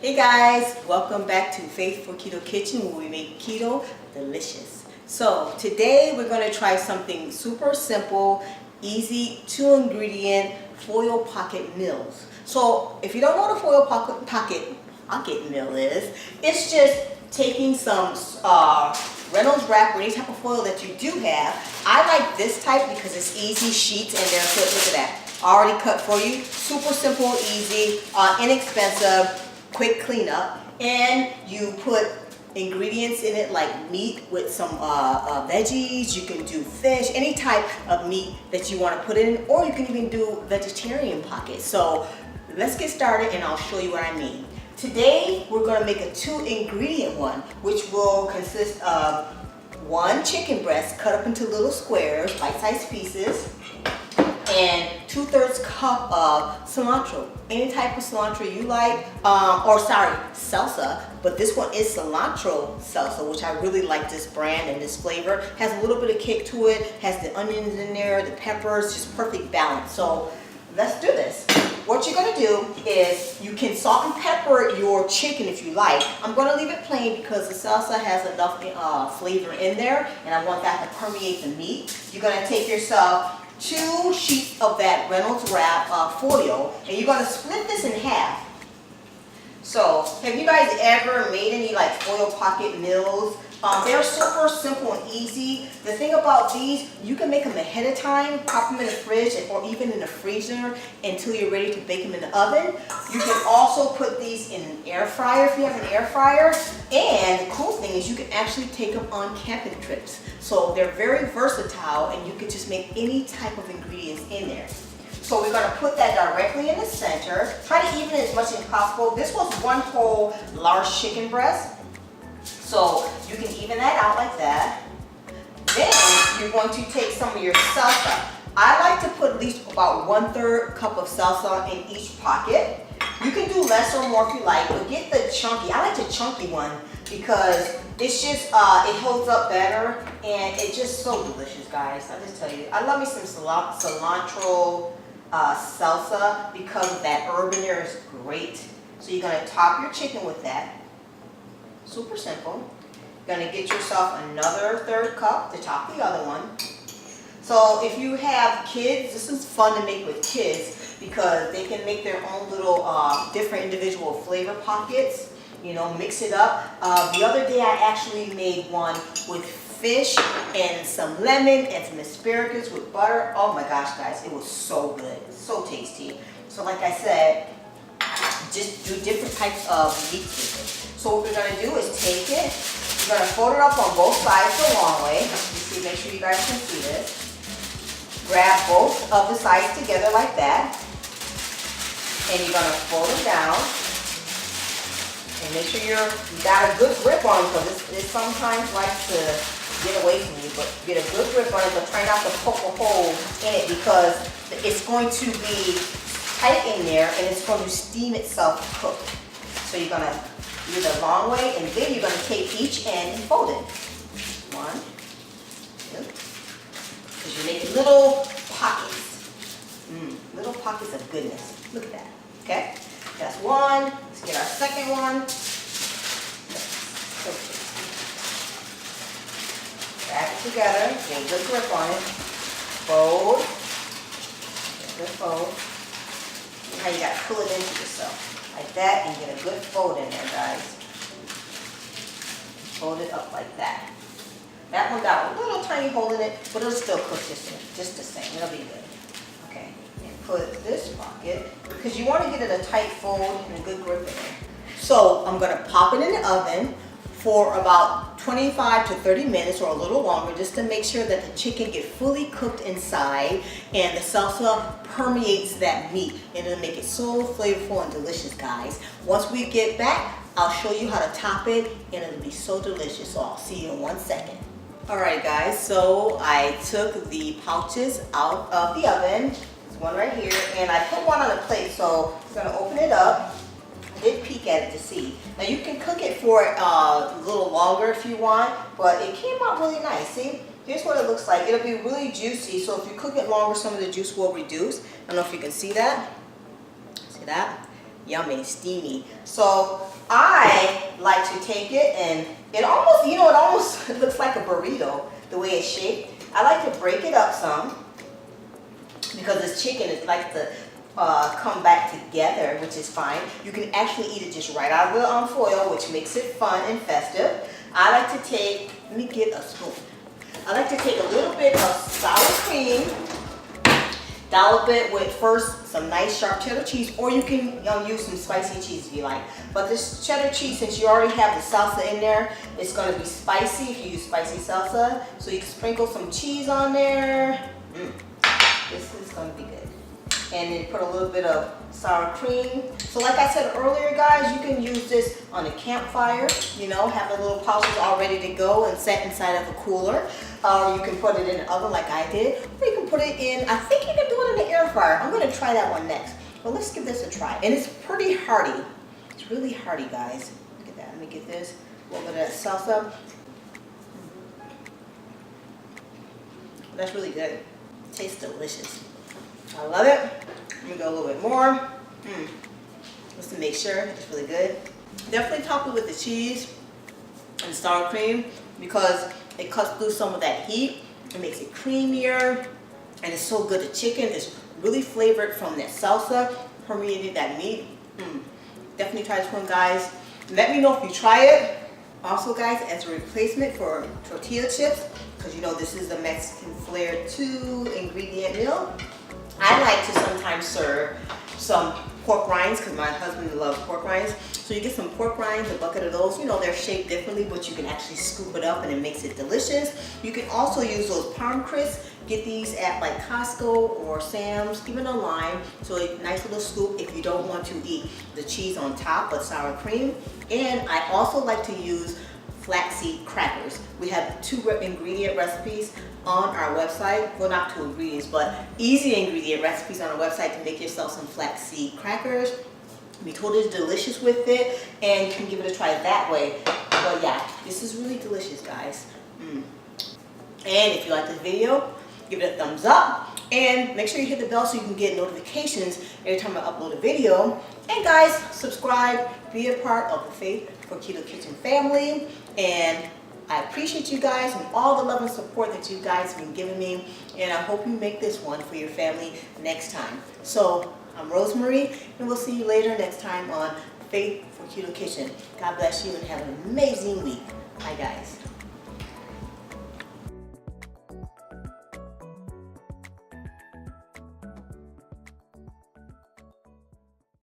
Hey guys, welcome back to Faithful Keto Kitchen where we make keto delicious. So today we're going to try something super simple, easy, 2-ingredient foil pocket meals. So if you don't know what a foil pocket meal is, it's just taking some Reynolds wrap or any type of foil that you do have. I like this type because it's easy, sheets, and they're good. Look at that. Already cut for you. Super simple, easy, inexpensive, quick cleanup. And you put ingredients in it like meat with some veggies. You can do fish, any type of meat that you want to put in, or you can even do vegetarian pockets. So let's get started and I'll show you what I mean. Today we're going to make a 2-ingredient one, which will consist of 1 chicken breast cut up into little squares, bite-sized pieces, and 2/3 cup of cilantro. Any type of cilantro you like, salsa, but this one is cilantro salsa, which I really like this brand and this flavor. Has a little bit of kick to it, has the onions in there, the peppers, just perfect balance. So let's do this. What you're gonna do is you can salt and pepper your chicken if you like. I'm gonna leave it plain because the salsa has enough flavor in there and I want that to permeate the meat. You're gonna take yourself 2 sheets of that Reynolds wrap foil and you're gonna split this in half. So have you guys ever made any like foil pocket meals? They're super simple and easy. The thing about these, you can make them ahead of time, pop them in the fridge or even in the freezer until you're ready to bake them in the oven. You can also put these in an air fryer if you have an air fryer. And the cool thing is you can actually take them on camping trips. So they're very versatile and you can just make any type of ingredients in there. So we're going to put that directly in the center. Try to even it as much as possible. This was 1 whole large chicken breast. So you can even that out like that. Then you're going to take some of your salsa. I like to put at least about 1/3 cup of salsa in each pocket. You can do less or more if you like, but get the chunky. I like the chunky one because it's just, it holds up better and it's just so delicious, guys. I just tell you, I love me some cilantro salsa because that herb in there is great. So you're going to top your chicken with that. Super simple. You're going to get yourself another 1/3 cup to top the other one. So if you have kids, this is fun to make with kids because they can make their own little different individual flavor pockets. You know, mix it up. The other day I actually made one with fish and some lemon and some asparagus with butter. Oh my gosh, guys, it was so good, so tasty. So like I said, just do different types of meat with it. So what we're going to do is take it, you're going to fold it up on both sides the long way. You see, make sure you guys can see this. Grab both of the sides together like that. And you're going to fold it down. And make sure you got a good grip on it because it sometimes likes to get away from you. But get a good grip on it, but try not to poke a hole in it because it's going to be tight in there and it's going to steam itself to cook. So you're going to do the long way and then you're going to take each end and fold it. 1, 2. Because you're making little pockets. Little pockets of goodness. Look at that. Okay? That's 1. Let's get our second one. Grab it together. Get a good grip on it. Fold. Get a good fold. See how you got to pull it into yourself. Like that, and get a good fold in there, guys. Fold it up like that. That one got a little tiny hole in it, but it'll still cook just the same. It'll be good. Okay, and put this pocket, because you want to get it a tight fold and a good grip in there. So I'm going to pop it in the oven for about 25 to 30 minutes or a little longer just to make sure that the chicken get fully cooked inside and the salsa permeates that meat and it'll make it so flavorful and delicious, guys. Once we get back, I'll show you how to top it and it'll be so delicious. So I'll see you in 1 second. Alright guys, so I took the pouches out of the oven. There's one right here and I put one on a plate, so I'm going to open it up. I did peek at it to see. Now you can cook it for a little longer if you want, but it came out really nice. See, here's what it looks like. It'll be really juicy, so if you cook it longer, some of the juice will reduce. I don't know if you can see that. See that? yummy, steamy. So I like to take it, and it almost, you know, it almost looks like a burrito the way it's shaped. I like to break it up some because this chicken is like to come back together, which is fine. You can actually eat it just right out of the foil, which makes it fun and festive. I like to take, let me get a spoon. I like to take a little bit of sour cream, dollop it with first some nice sharp cheddar cheese, or you can use some spicy cheese if you like. But this cheddar cheese, since you already have the salsa in there, it's going to be spicy if you use spicy salsa. So you can sprinkle some cheese on there. This is going to be good. And then put a little bit of sour cream. So like I said earlier, guys, you can use this on a campfire, you know, have the little pouches all ready to go and set inside of a cooler. Or you can put it in the oven like I did, or you can put it in, I think you can do it in the air fryer. I'm going to try that one next. But let's give this a try. And it's pretty hearty. It's really hearty, guys. Look at that. Let me get this. A little bit of that salsa. That's really good. It tastes delicious. I love it. Let me go a little bit more. Just to make sure it's really good. Definitely top it with the cheese and sour cream because it cuts through some of that heat. It makes it creamier, and it's so good. The chicken is really flavored from that salsa, permeated that meat. Definitely try this one, guys. Let me know if you try it. Also, guys, as a replacement for tortilla chips, because you know this is a Mexican flair 2-ingredient meal, I like to sometimes serve some pork rinds because my husband loves pork rinds. So you get some pork rinds, a bucket of those. You know, they're shaped differently, but you can actually scoop it up and it makes it delicious. You can also use those parm crisps. Get these at like Costco or Sam's, even online. So a nice little scoop if you don't want to eat the cheese on top but sour cream. And I also like to use flaxseed crackers. We have 2-ingredient recipes on our website. Well, not 2 ingredients, but easy ingredient recipes on our website to make yourself some flaxseed crackers. Be totally delicious with it, and you can give it a try that way. But yeah, this is really delicious, guys. And if you like this video, give it a thumbs up, and make sure you hit the bell so you can get notifications every time I upload a video. And guys, subscribe, be a part of the Faith for Keto Kitchen family, and I appreciate you guys and all the love and support that you guys have been giving me, and I hope you make this one for your family next time. So I'm Rosemarie, and we'll see you later next time on Faith for Keto Kitchen. God bless you and have an amazing week. Bye, guys.